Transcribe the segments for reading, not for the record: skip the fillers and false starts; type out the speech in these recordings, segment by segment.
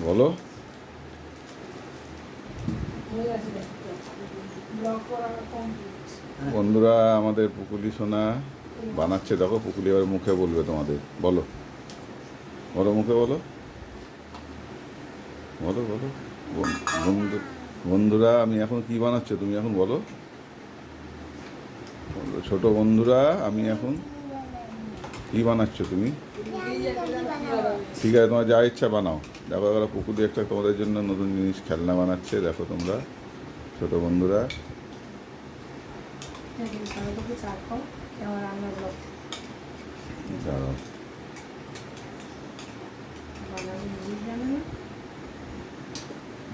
বলো। বন্ধুরা, আমাদের পুকুলি সোনা বানাচ্ছে, দেখো। পুকুলি এবার মুখে বলবে তোমাদের। বলো বলো, মুখে বলো, বলো বলো। বন্ধু বন্ধুরা, আমি এখন কি বানাচ্ছ তুমি এখন বলো। ছোট বন্ধুরা, আমি এখন কি বানাচ্ছ তুমি? ঠিক আছে, তোমার যা ইচ্ছা বানাও। দেখো এবার পুকুলি একটা তোমাদের জন্য নতুন জিনিস খেলনা বানাচ্ছে, দেখো তোমরা ছোট বন্ধুরা। দাঁড়াও,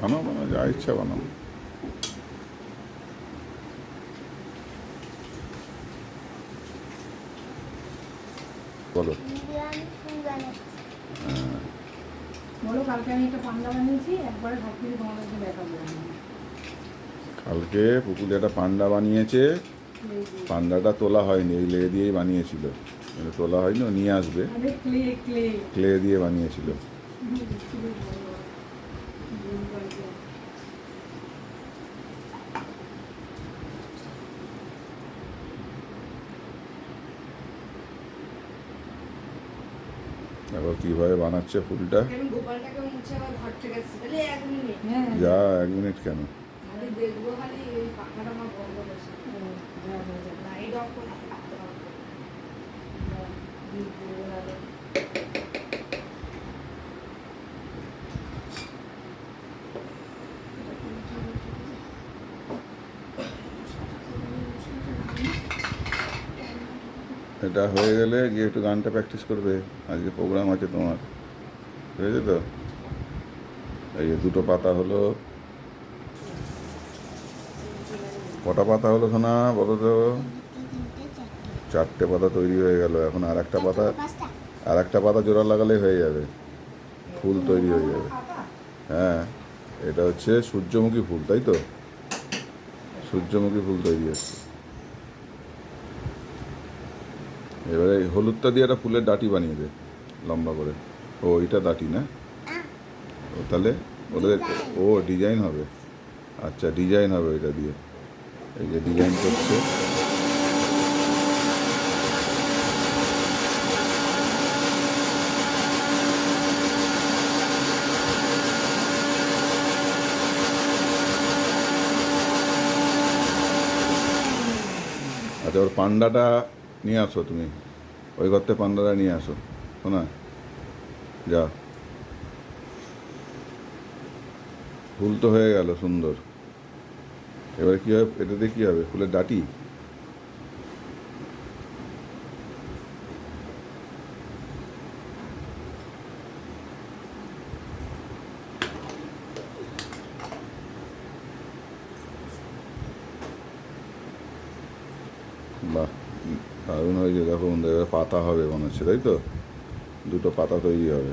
বানাও বানাও, যা ইচ্ছা বানাও। বলো। কালকে পুকুরে একটা পান্ডা বানিয়েছে। পান্ডাটা তোলা হয়নি, এই লে দিয়েই বানিয়েছিল। তোলা হয়নি, ও নিয়ে আসবে। ক্লে দিয়ে বানিয়েছিল। এবার কিভাবে বানাচ্ছে ফুলটা। যা 1 মিনিট কেন? এটা হয়ে গেলে গিয়ে একটু গানটা প্র্যাকটিস করবে। আজকে প্রোগ্রাম আছে তোমার, বুঝেছো তো? এই 2টো পাতা হলো। কটা পাতা হলো সোনা বলো তো? 4টে পাতা তৈরি হয়ে গেল। এখন আর একটা পাতা জোড়া লাগালেই হয়ে যাবে, ফুল তৈরি হয়ে যাবে। হ্যাঁ, এটা হচ্ছে সূর্যমুখী ফুল, তাই তো? সূর্যমুখী ফুল তৈরি হচ্ছে। এবারে এই হলুদটা দিয়ে একটা ফুলের ডাঁটি বানিয়ে দে, লম্বা করে। ও, এটা ডাঁটি না? ও তাহলে ওদের ডিজাইন হবে। আচ্ছা, ডিজাইন হবে এটা দিয়ে। এই যে ডিজাইন করছে। আচ্ছা, ওর পান্ডাটা নিয়ে আসো তুমি। ওই ঘরতে পান্ডাটা নিয়ে আসো, শোনা। যা, ফুল তো হয়ে গেল সুন্দর। এবার কী হবে? এটাতে কী হবে? ফুলের ডাঁটি। বাহ, দারুণ হয়েছে। দেখো বন্ধু, এবার পাতা হবে মনে হচ্ছে, তাই তো? 2টো পাতা তৈরি হবে।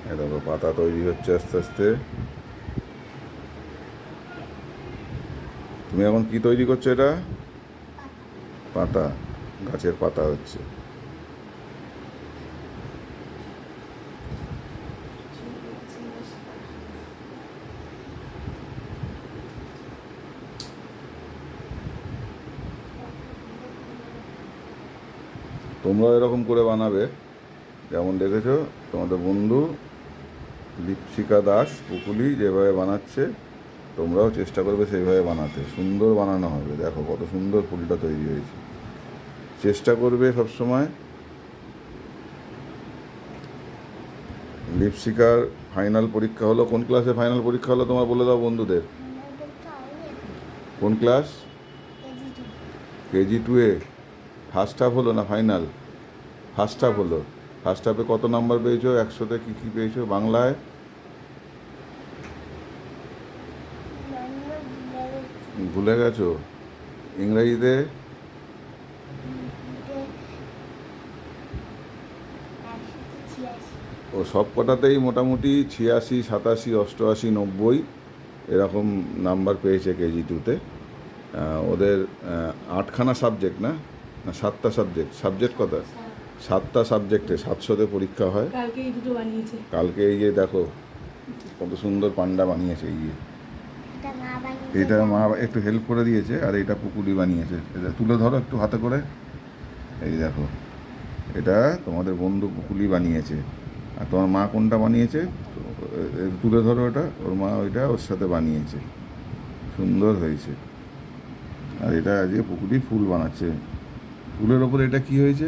এই দেখো পাতা তৈরি হচ্ছে আস্তে আস্তে। তুমি এখন কি তৈরি করছো? এটা পাতা, গাছের পাতা হচ্ছে। তোমরাও এরকম করে বানাবে, যেমন দেখেছো তোমাদের বন্ধু দীপশিকা দাস পুকুলি যেভাবে বানাচ্ছে। তোমরাও চেষ্টা করবে সেইভাবে বানাতে। সুন্দর বানানো হবে। দেখো কত সুন্দর ফুলটা তৈরি হয়েছে। চেষ্টা করবে সবসময়। দীপশিকার ফাইনাল পরীক্ষা হলো। কোন ক্লাসে ফাইনাল পরীক্ষা হলো তোমার বলে দাও বন্ধুদের। কোন ক্লাস? KG2-এ ফার্স্ট হাফ হলো না ফাইনাল? ফার্স্ট হাফ হলো। ফার্স্ট হাফে কত নাম্বার পেয়েছো? 100তে কী কী পেয়েছো? বাংলায় ভুলে গেছো? ইংরেজিতে? ও সব কটাতেই মোটামুটি 86, 87, 88, 90 এরকম নাম্বার পেয়েছে KG2-তে। ওদের 8খানা সাবজেক্ট না 7টা সাবজেক্ট কত? 7টা সাবজেক্টে 700-তে পরীক্ষা হয়। কালকে এই দুটো বানিয়েছে। কালকে এই যে দেখো কত সুন্দর পান্ডা বানিয়েছে। এই যে এটা মা বানিয়েছে। এটা মা একটু হেল্প করে দিয়েছে, আর এটা পুকুলি বানিয়েছে। এটা তুলে ধরো একটু হাতে করে। এই দেখো, এটা তোমাদের বন্ধু পুকুলি বানিয়েছে। আর তোমার মা কোনটা বানিয়েছে? তো তুলে ধরো, এটা ওর মা ওইটা ওর সাথে বানিয়েছে, সুন্দর হয়েছে। আর এটা আজকে পুকুলি ফুল বানাচ্ছে। ফুলের ওপরে এটা কি হয়েছে?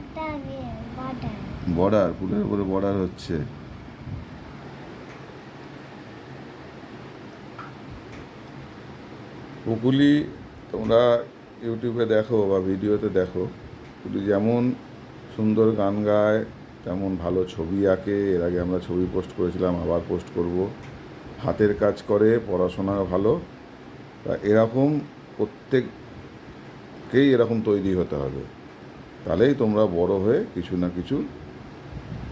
এটা বর্ডার। বর্ডার, ফুলের ওপরে বর্ডার হচ্ছে। পুকুলি তোমরা ইউটিউবে দেখো বা ভিডিওতে দেখো, পুকুলি যেমন সুন্দর গান গায়, তেমন ভালো ছবি আঁকে। এর আগে আমরা ছবি পোস্ট করেছিলাম, আবার পোস্ট করব। হাতের কাজ করে, পড়াশোনা ভালো। তা এরকম প্রত্যেককেই এরকম তৈরি হতে হবে, তাহলেই তোমরা বড় হয়ে কিছু না কিছু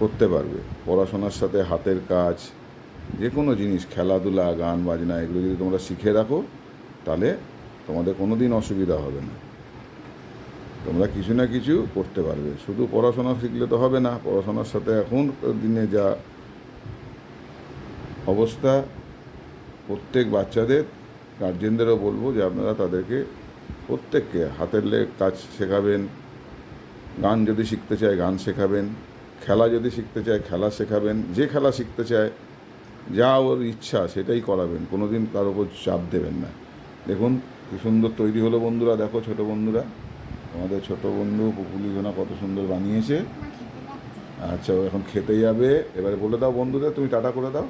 করতে পারবে। পড়াশোনার সাথে হাতের কাজ, যে কোনো জিনিস, খেলাধুলা, গান বাজনা, এগুলো যদি তোমরা শিখে রাখো, তাহলে তোমাদের কোনো দিন অসুবিধা হবে না। তোমরা কিছু না কিছু করতে পারবে। শুধু পড়াশোনা শিখলে তো হবে না। পড়াশোনার সাথে এখন দিনে যা অবস্থা, প্রত্যেক বাচ্চাদের গার্জেনদেরও বলবো যে আপনারা তাদেরকে প্রত্যেককে হাতের কাজ শেখাবেন। গান যদি শিখতে চায় গান শেখাবেন, খেলা যদি শিখতে চায় খেলা শেখাবেন। যে খেলা শিখতে চায়, যা ওর ইচ্ছা সেটাই করাবেন, কোনো দিন তার উপর চাপ দেবেন না। দেখুন কি সুন্দর তৈরি হলো বন্ধুরা। দেখো ছোট বন্ধুরা, আমাদের ছোট বন্ধু পুকুলি ঘোনা কত সুন্দর বানিয়েছে। মা খেতে যাচ্ছে। আচ্ছা, ও এখন খেতে যাবে। এবারে বলে দাও বন্ধুদের, তুমি টাটা করে দাও।